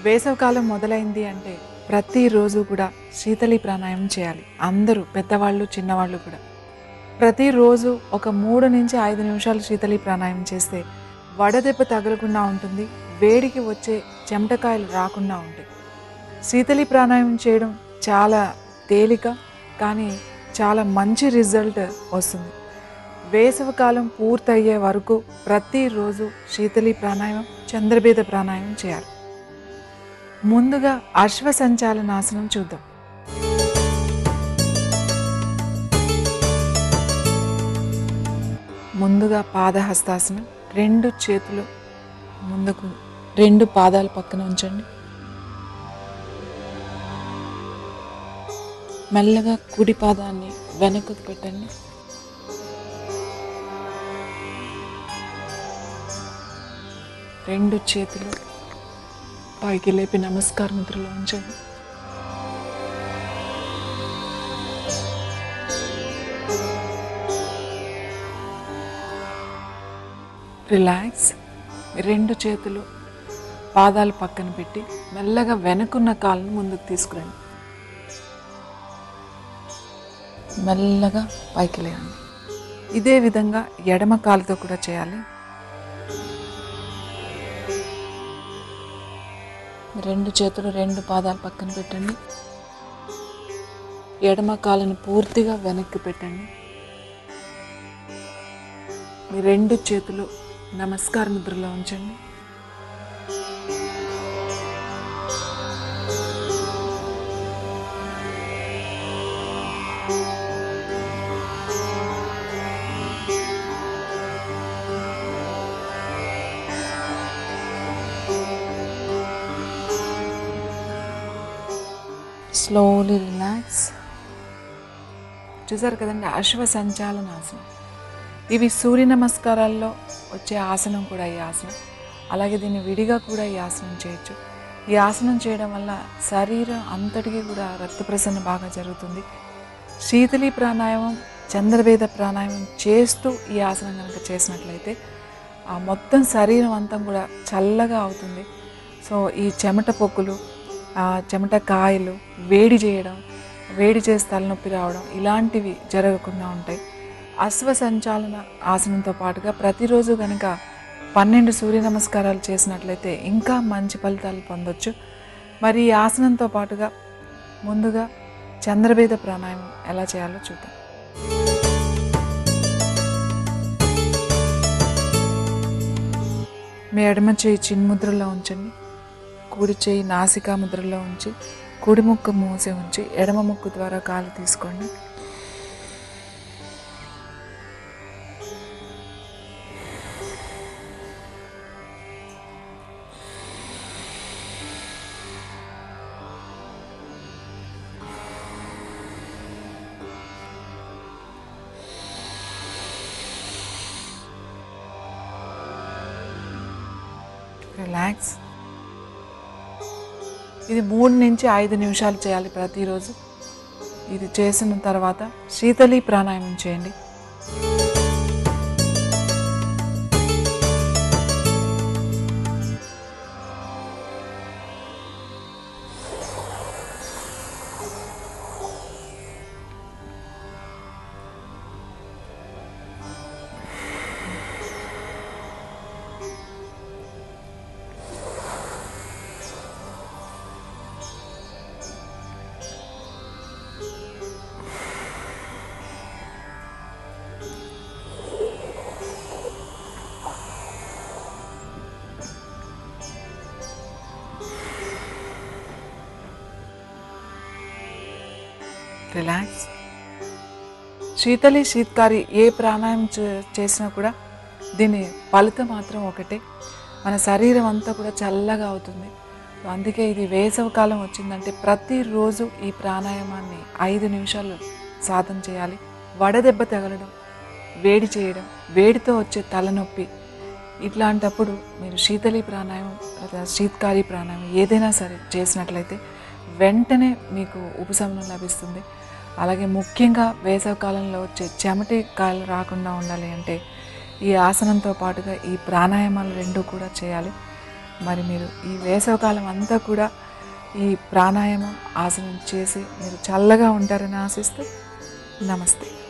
వేసవికాలం మొదలైంది అంటే ప్రతిరోజు కూడా శీతలి ప్రాణాయామం చేయాలి. అందరూ పెద్దవాళ్ళు, చిన్నవాళ్ళు కూడా. ప్రతిరోజు ఒక 3 నుంచి 5 నిమిషాలు శీతలి ప్రాణాయామం చేస్తే వడదెబ్బ తగలకుండా ఉంటుంది, వేడికి వచ్చే చెమటకాయలు రాకుండా ఉంటాయి. శీతలి ప్రాణాయామం చేయడం చాలా తేలిక, కానీ చాలా మంచి రిజల్ట్ వస్తుంది. వేసవికాలం పూర్తయ్యే వరకు ప్రతిరోజు శీతలి ప్రాణాయామం, చంద్రభేద ప్రాణాయామం చేయాలి. ముందుగా అశ్వసంచాలనాసనం చూద్దాం. ముందుగా పాదహస్తాసనం. 2 చేతులు ముందుకు, 2 పాదాల పక్కన ఉంచండి. మెల్లగా కుడి పాదాన్ని వెనక్కు పెట్టండి. రెండు చేతులు పైకి లేపి నమస్కార ముద్రలో ఉంచండి. రిలాక్స్. 2 చేతులు పాదాలు పక్కన పెట్టి మెల్లగా వెనుకున్న కాళ్ళను ముందుకు తీసుకురండి. మెల్లగా పైకి లేవండి. ఇదే విధంగా ఎడమ కాలుతో కూడా చేయాలి. 2 చేతులు 2 పాదాలు పక్కన పెట్టండి. ఎడమ కాలును పూర్తిగా వెనక్కి పెట్టండి. మీ 2 చేతులు నమస్కార ముద్రలో ఉంచండి. Slowly relax. చూసారు కదండి, అశ్వసంచాలనాసనం. ఇవి సూర్య నమస్కారాల్లో వచ్చే ఆసనం కూడా ఈ ఆసనం. అలాగే దీన్ని విడిగా కూడా ఈ ఆసనం చేయొచ్చు. ఈ ఆసనం చేయడం వల్ల శరీరం అంతటికీ కూడా రక్త ప్రసరణ బాగా జరుగుతుంది. శీతలి ప్రాణాయామం, చంద్రభేద ప్రాణాయామం చేస్తూ ఈ ఆసనం కనుక చేసినట్లయితే ఆ మొత్తం శరీరం అంతా కూడా చల్లగా అవుతుంది. సో ఈ చెమట పొక్కులు, చెమట కాయలు వేడి చేయడం, వేడి చేసి తలనొప్పి రావడం ఇలాంటివి జరగకుండా ఉంటాయి. అశ్వసంచాలన ఆసనంతో పాటుగా ప్రతిరోజు కనుక 12 సూర్య నమస్కారాలు చేసినట్లయితే ఇంకా మంచి ఫలితాలు పొందొచ్చు. మరి ఈ ఆసనంతో పాటుగా ముందుగా చంద్రభేద ప్రాణాయామం ఎలా చేయాలో చూద్దాం. మీ ఎడమ చేయి చిన్ముద్రలో ఉంచండి. కుడి చేయి నాసికా ముద్రలో ఉంచి కుడి ముక్కు మూసి ఉంచి ఎడమ ముక్కు ద్వారా గాలి తీసుకోండి. రిలాక్స్. ఇది 3 నుంచి 5 నిమిషాలు చేయాలి ప్రతిరోజు. ఇది చేసిన తర్వాత శీతలి ప్రాణాయామం చేయండి. రిలాక్స్. శీతలి, శీత్కారి ఏ ప్రాణాయామం చేసినా కూడా దీని ఫలితం మాత్రం ఒకటే, మన శరీరం అంతా కూడా చల్లగా అవుతుంది. అందుకే ఇది వేసవి కాలం వచ్చిందంటే ప్రతిరోజు ఈ ప్రాణాయామాన్ని 5 నిమిషాలు సాధన చేయాలి. వడదెబ్బ తగలడం, వేడి చేయడం, వేడితో వచ్చే తలనొప్పి ఇట్లాంటప్పుడు మీరు శీతలి ప్రాణాయామం లేదా శీత్కారి ప్రాణాయామం ఏదైనా సరే చేసినట్లయితే వెంటనే మీకు ఉపశమనం లభిస్తుంది. అలాగే ముఖ్యంగా వేసవి కాలంలో వచ్చే చెమటి కాయలు రాకుండా ఉండాలి అంటే ఈ ఆసనంతో పాటుగా ఈ ప్రాణాయామాలు 2 కూడా చేయాలి. మరి మీరు ఈ వేసవకాలం అంతా కూడా ఈ ప్రాణాయామం ఆసనం చేసి మీరు చల్లగా ఉంటారని ఆశిస్తూ నమస్తే.